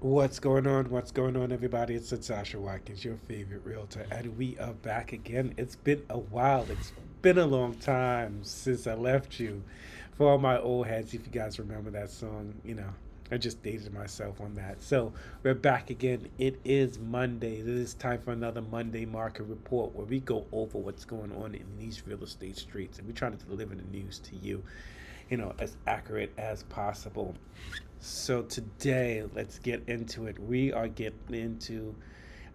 What's going on? What's going on, everybody? It's Sasha Watkins, your favorite realtor, and we are back again. It's been a while. It's been a long time since I left you. For all my old heads, if you guys remember that song, I just dated myself on that. So we're back again. It is Monday. It is time for another Monday market report where we go over what's going on in these real estate streets, and we try to deliver the news to you, as accurate as possible. So today, let's get into it. We are getting into,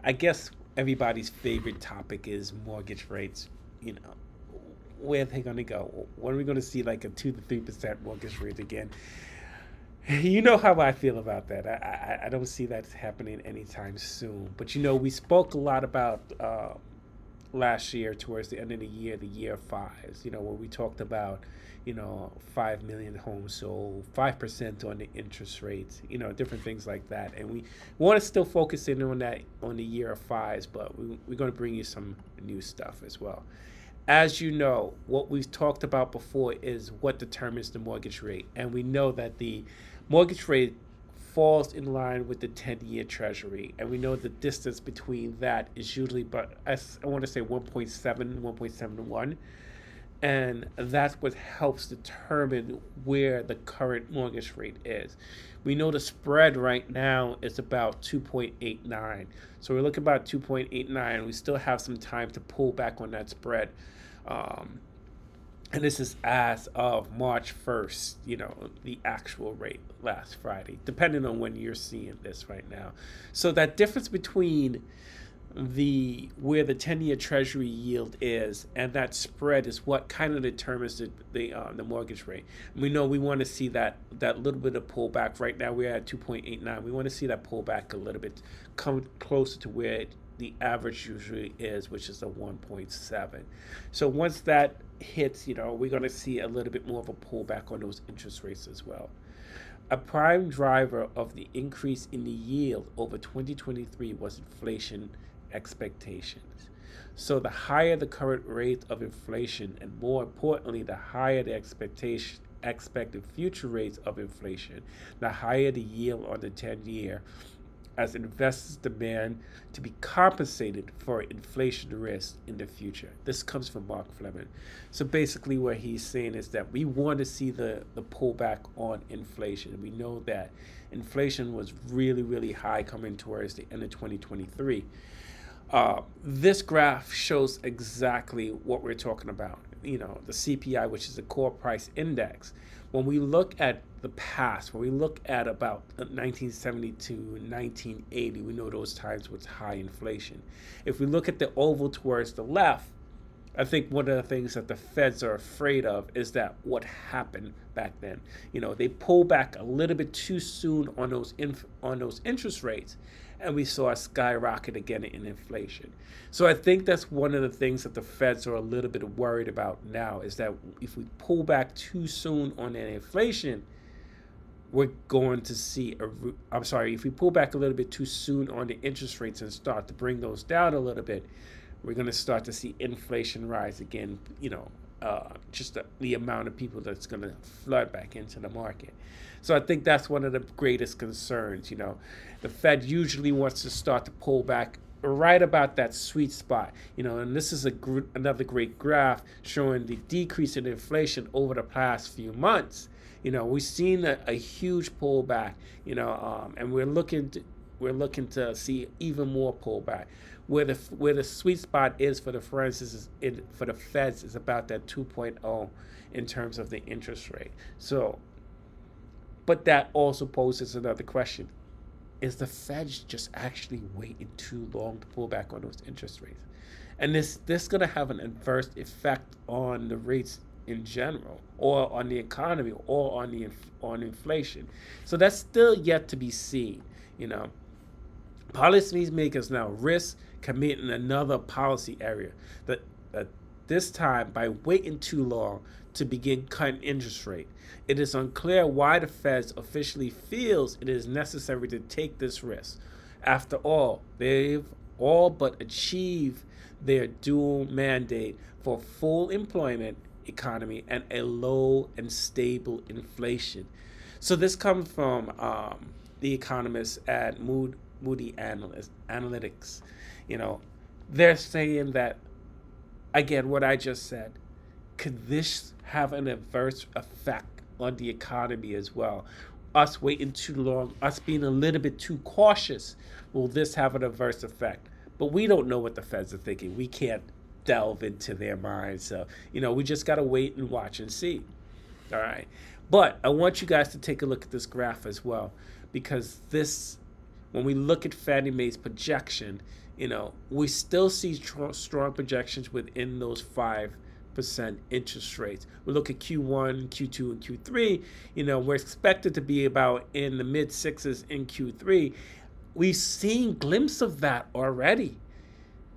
I guess, everybody's favorite topic is mortgage rates. You know, where are they going to go? When are we going to see like a 2 to 3% mortgage rate again? You know how I feel about that. I don't see that happening anytime soon. But we spoke a lot about last year towards the end of the year fives, where we talked about, 5 million homes sold, 5% on the interest rates, different things like that. And we want to still focus in on that on the year of fives, but we're going to bring you some new stuff as well. As you know, what we've talked about before is what determines the mortgage rate. And we know that the mortgage rate falls in line with the 10-year treasury. And we know the distance between that is usually, but I want to say 1.7, 1.71. And that's what helps determine where the current mortgage rate is. We know the spread right now is about 2.89. So we're looking about 2.89. We still have some time to pull back on that spread. Um, and this is as of March 1st, the actual rate last Friday, depending on when you're seeing this right now. So that difference between the where the 10-year treasury yield is and that spread is what kind of determines the mortgage rate. We know we want to see that little bit of pullback. Right now we're at 2.89. We want to see that pullback a little bit, come closer to where the average usually is, which is the 1.7. So once that hits, we're going to see a little bit more of a pullback on those interest rates as well. A prime driver of the increase in the yield over 2023 was inflation expectations. So the higher the current rate of inflation, and more importantly, the higher the expected future rates of inflation, the higher the yield on the 10-year, as investors demand to be compensated for inflation risk in the future. This comes from Mark Fleming. So basically what he's saying is that we want to see the pullback on inflation. We know that inflation was really, really high coming towards the end of 2023. This graph shows exactly what we're talking about. The CPI, which is the core price index. When we look at the past, when we look at about 1972, 1980, we know those times with high inflation. If we look at the oval towards the left, I think one of the things that the feds are afraid of is that what happened back then. They pull back a little bit too soon on those interest rates, and we saw a skyrocket again in inflation. So I think that's one of the things that the feds are a little bit worried about now, is that if we pull back too soon on that inflation, we're going to see if we pull back a little bit too soon on the interest rates and start to bring those down a little bit, we're going to start to see inflation rise again, just the amount of people that's going to flood back into the market. So I think that's one of the greatest concerns. The Fed usually wants to start to pull back right about that sweet spot. And this is another great graph showing the decrease in inflation over the past few months. We've seen a huge pullback, and we're looking to see even more pullback. Where the sweet spot is for the for the Feds is about that 2.0 in terms of the interest rate. So, but that also poses another question: is the Feds just actually waiting too long to pull back on those interest rates? And this going to have an adverse effect on the rates in general, or on the economy, or on inflation. So that's still yet to be seen. Policymakers now risk committing another policy area that this time by waiting too long to begin cutting interest rate. It is unclear why the Fed officially feels it is necessary to take this risk. After all, they've all but achieved their dual mandate for full employment economy and a low and stable inflation. So this comes from the economists at Moody Analytics, you know, they're saying that, again, what I just said, could this have an adverse effect on the economy as well? Us waiting too long, us being a little bit too cautious, will this have an adverse effect? But we don't know what the feds are thinking. We can't delve into their minds. So, we just got to wait and watch and see. All right. But I want you guys to take a look at this graph as well, because when we look at Fannie Mae's projection, we still see strong projections within those 5% interest rates. We look at Q1, Q2, and Q3. We're expected to be about in the mid sixes in Q3. We've seen glimpses of that already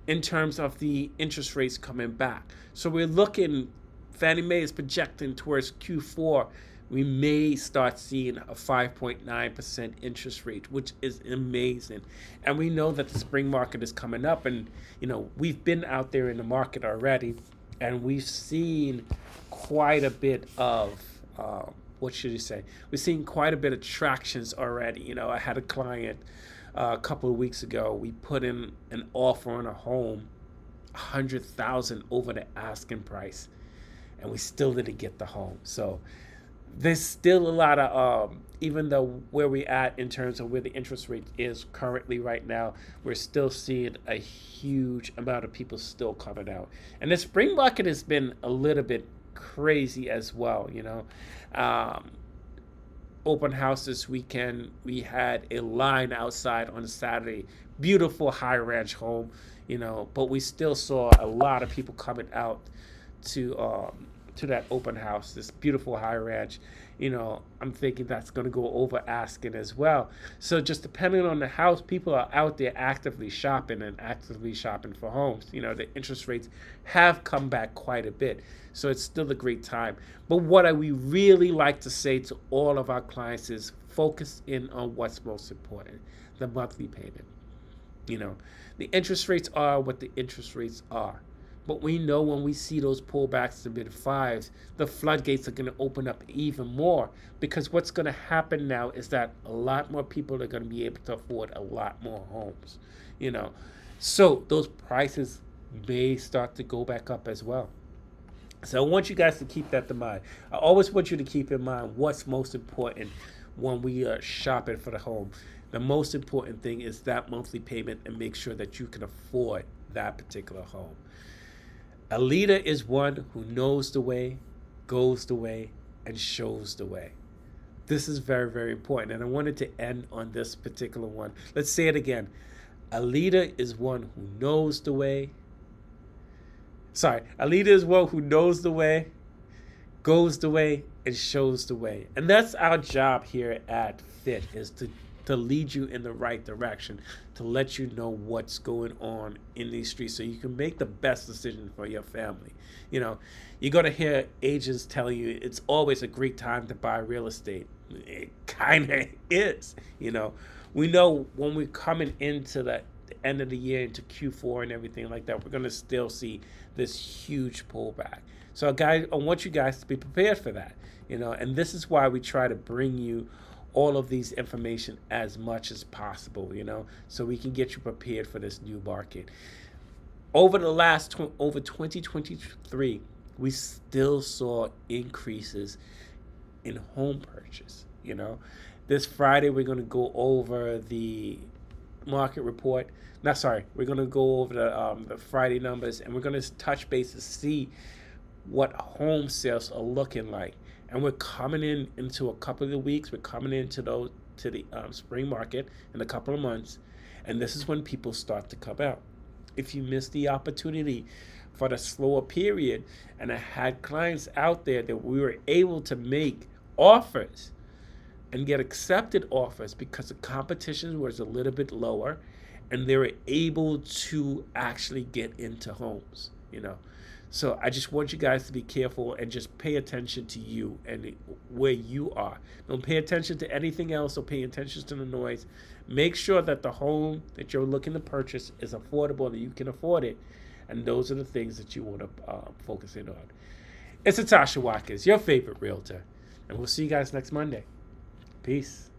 in terms of the interest rates coming back. So we're looking, Fannie Mae is projecting towards Q4, we may start seeing a 5.9% interest rate, which is amazing. And we know that the spring market is coming up, and we've been out there in the market already, and we've seen quite a bit of what should you say? We've seen quite a bit of tractions already. I had a client a couple of weeks ago. We put in an offer on a home, $100,000 over the asking price, and we still didn't get the home. So there's still a lot of even though where we at in terms of where the interest rate is currently right now, we're still seeing a huge amount of people still coming out. And the spring market has been a little bit crazy as well. Open house this weekend, we had a line outside on Saturday, beautiful high ranch home, but we still saw a lot of people coming out to that open house, this beautiful high ranch. I'm thinking that's going to go over asking as well. So just depending on the house, people are out there actively shopping for homes. The interest rates have come back quite a bit. So it's still a great time. But what we really like to say to all of our clients is focus in on what's most important, the monthly payment. The interest rates are what the interest rates are. But we know when we see those pullbacks to mid fives, the floodgates are going to open up even more, because what's going to happen now is that a lot more people are going to be able to afford a lot more homes. So those prices may start to go back up as well. So I want you guys to keep that in mind. I always want you to keep in mind what's most important when we are shopping for the home. The most important thing is that monthly payment, and make sure that you can afford that particular home. A leader is one who knows the way, goes the way, and shows the way. This is very, very important. And I wanted to end on this particular one. Let's say it again. A leader is one who knows the way. A leader is one who knows the way, goes the way, and shows the way. And that's our job here at FIT, is to lead you in the right direction, to let you know what's going on in these streets so you can make the best decision for your family. You're going to hear agents telling you it's always a great time to buy real estate. It kind of is. We know when we're coming into the end of the year, into Q4 and everything like that, we're going to still see this huge pullback. So I want you guys to be prepared for that. And this is why we try to bring you all of these information as much as possible, so we can get you prepared for this new market. Over the last over 2023, we still saw increases in home purchase. This Friday we're going to go over the market report. We're going to go over the Friday numbers, and we're going to touch base to see what home sales are looking like. And we're coming into a couple of weeks. We're coming into the spring market in a couple of months, and this is when people start to come out. If you miss the opportunity for the slower period, and I had clients out there that we were able to make offers and get accepted offers because the competition was a little bit lower, and they were able to actually get into homes. So I just want you guys to be careful and just pay attention to you and where you are. Don't pay attention to anything else, or pay attention to the noise. Make sure that the home that you're looking to purchase is affordable, that you can afford it. And those are the things that you want to focus in on. It's Natasha Watkins, your favorite realtor. And we'll see you guys next Monday. Peace.